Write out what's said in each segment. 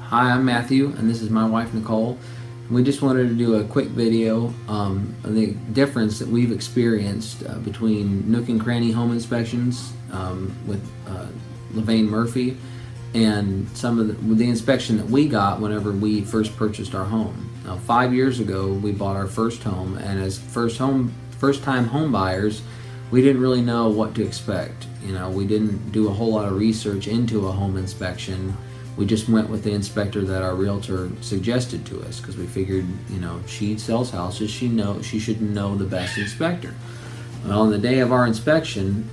Hi, I'm Matthew, and this is my wife Nicole. We just wanted to do a quick video of the difference that we've experienced between Nook-n-Kranny Home Inspections with Levane Murphy and some of the inspection that we got whenever we first purchased our home. Now, 5 years ago, we bought our first home, and as first-time home buyers, we didn't really know what to expect. We didn't do a whole lot of research into a home inspection. We just went with the inspector that our realtor suggested to us because we figured, she sells houses, she should know the best inspector. Well, on the day of our inspection,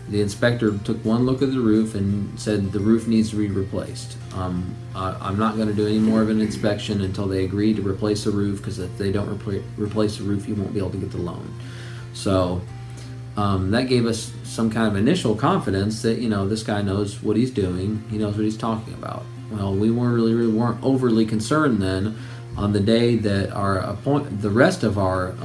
the inspector took one look at the roof and said the roof needs to be replaced. I'm not going to do any more of an inspection until they agree to replace the roof, because if they don't replace the roof, you won't be able to get the loan. So that gave us some kind of initial confidence that this guy knows what he's doing. He knows what he's talking about. Well, we weren't overly concerned then. On the day that the rest of our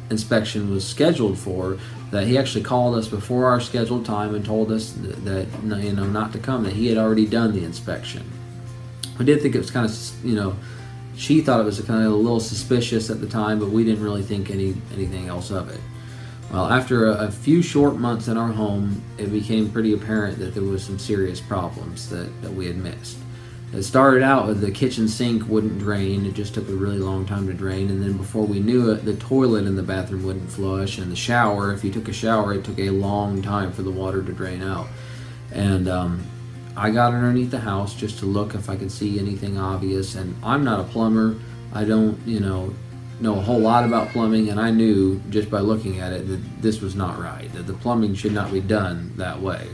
inspection was scheduled for, that he actually called us before our scheduled time and told us that not to come, that he had already done the inspection. We did think it was kind of she thought it was kind of a little suspicious at the time, but we didn't really think anything else of it. Well, after a few short months in our home, it became pretty apparent that there was some serious problems that we had missed. It started out with the kitchen sink wouldn't drain. It just took a really long time to drain, and then before we knew it, the toilet in the bathroom wouldn't flush, and the shower, if you took a shower, it took a long time for the water to drain out. And I got underneath the house just to look if I could see anything obvious, and I'm not a plumber. I don't, know a whole lot about plumbing, and I knew just by looking at it that this was not right, that the plumbing should not be done that way.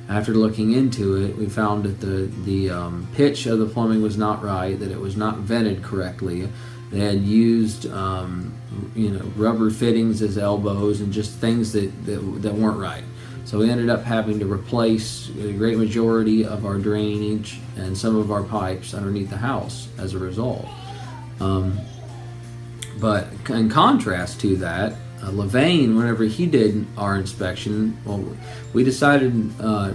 After looking into it, we found that the pitch of the plumbing was not right, that it was not vented correctly. They had used rubber fittings as elbows and just things that weren't right. So we ended up having to replace a great majority of our drainage and some of our pipes underneath the house as a result. But in contrast to that, Levane, whenever he did our inspection, we decided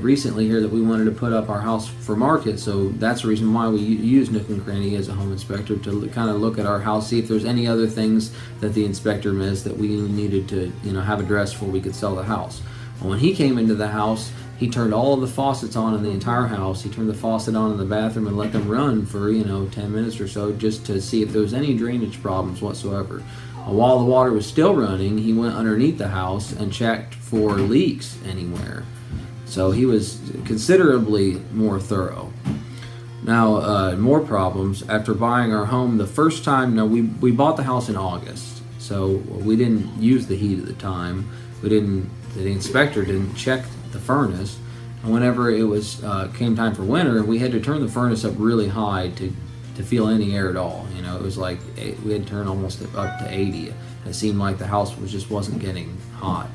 recently here that we wanted to put up our house for market, so that's the reason why we use Nook-n-Kranny as a home inspector, to kind of look at our house, see if there's any other things that the inspector missed that we needed to have addressed before we could sell the house. Well, when he came into the house, he turned all of the faucets on in the entire house. He turned the faucet on in the bathroom and let them run for 10 minutes or so, just to see if there was any drainage problems whatsoever. While the water was still running, he went underneath the house and checked for leaks anywhere. So he was considerably more thorough. Now, more problems. After buying our home the first time, we bought the house in August, so we didn't use the heat at the time. The inspector didn't check the furnace, and whenever it was came time for winter, we had to turn the furnace up really high to feel any air at all. It was like we had to turn almost up to 80. It seemed like the house wasn't getting hot.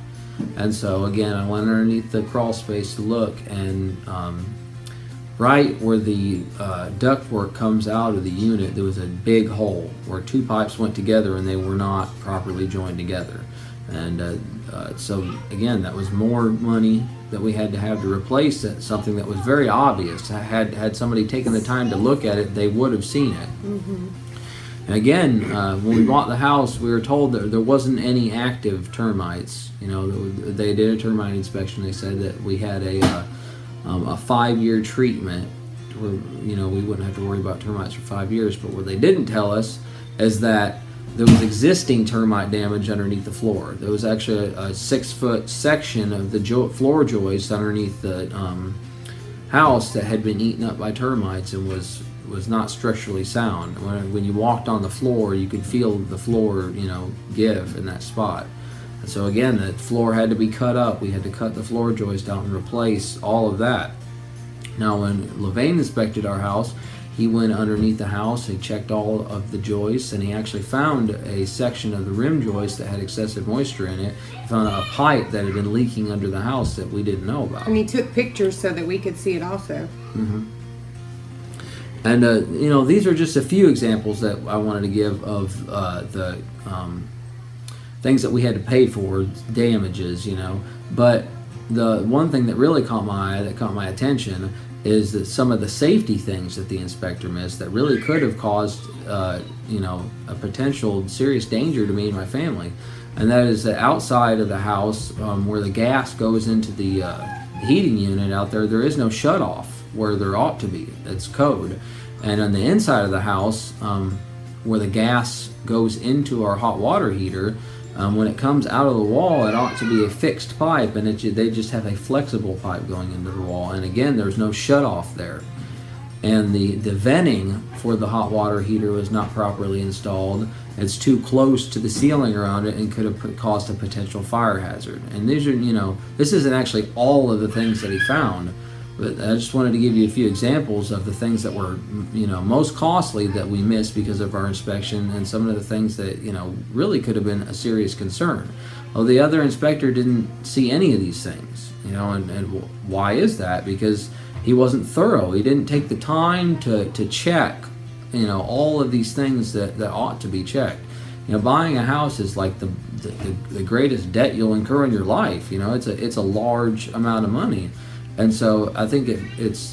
And so again, I went underneath the crawl space to look, and right where the ductwork comes out of the unit, there was a big hole where two pipes went together and they were not properly joined together. And so again, that was more money that we had to replace something that was very obvious. Had somebody taken the time to look at it, they would have seen it. Mm-hmm. And again, when we bought the house, we were told that there wasn't any active termites. They did a termite inspection. They said that we had a 5-year treatment where we wouldn't have to worry about termites for 5 years. But what they didn't tell us is that there was existing termite damage underneath the floor. There was actually a 6-foot section of the floor joist underneath the house that had been eaten up by termites and was not structurally sound. When you walked on the floor, you could feel the floor, give in that spot. And so again, the floor had to be cut up. We had to cut the floor joist out and replace all of that. Now, when Levane inspected our house, he went underneath the house and checked all of the joists, and he actually found a section of the rim joist that had excessive moisture in it. He found a pipe that had been leaking under the house that we didn't know about. And he took pictures so that we could see it also. Mm-hmm. And these are just a few examples that I wanted to give of the things that we had to pay for, damages, But the one thing that really caught my eye, that caught my attention, is that some of the safety things that the inspector missed that really could have caused, a potential serious danger to me and my family. And that is that outside of the house, where the gas goes into the heating unit out there, there is no shutoff where there ought to be. It's code. And on the inside of the house, where the gas goes into our hot water heater, when it comes out of the wall, it ought to be a fixed pipe, and they just have a flexible pipe going into the wall. And again, there's no shutoff there. And the venting for the hot water heater was not properly installed. It's too close to the ceiling around it and could have caused a potential fire hazard. And these are, this isn't actually all of the things that he found, but I just wanted to give you a few examples of the things that were, most costly that we missed because of our inspection, and some of the things that, really could have been a serious concern. Well, the other inspector didn't see any of these things, and why is that? Because he wasn't thorough. He didn't take the time to check, all of these things that ought to be checked. Buying a house is like the greatest debt you'll incur in your life. It's a large amount of money. And so I think it's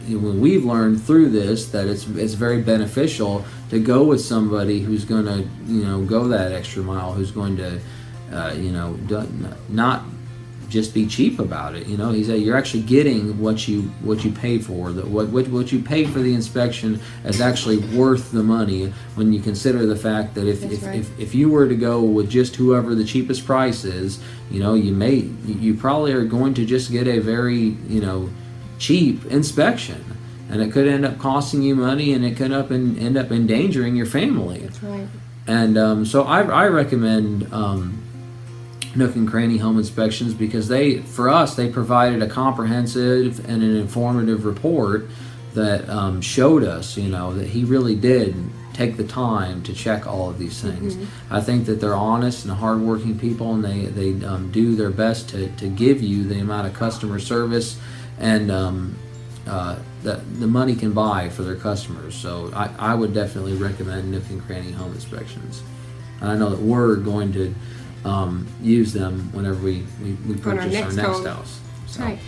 when we've learned through this that it's very beneficial to go with somebody who's going to go that extra mile, who's going to not just be cheap about it. He said you're actually getting what you pay for. That what you pay for the inspection is actually worth the money when you consider the fact that if you were to go with just whoever the cheapest price is, you probably are going to just get a very cheap inspection, and it could end up costing you money, and it could end up endangering your family. That's right. And so I recommend Nook-n-Kranny Home Inspections, because they provided a comprehensive and an informative report that showed us, that he really did take the time to check all of these things. Mm-hmm. I think that they're honest and hardworking people, and they do their best to give you the amount of customer service and that the money can buy for their customers. So I would definitely recommend Nook-n-Kranny Home Inspections. And I know that we're going to use them whenever we purchase our next house. So. Right.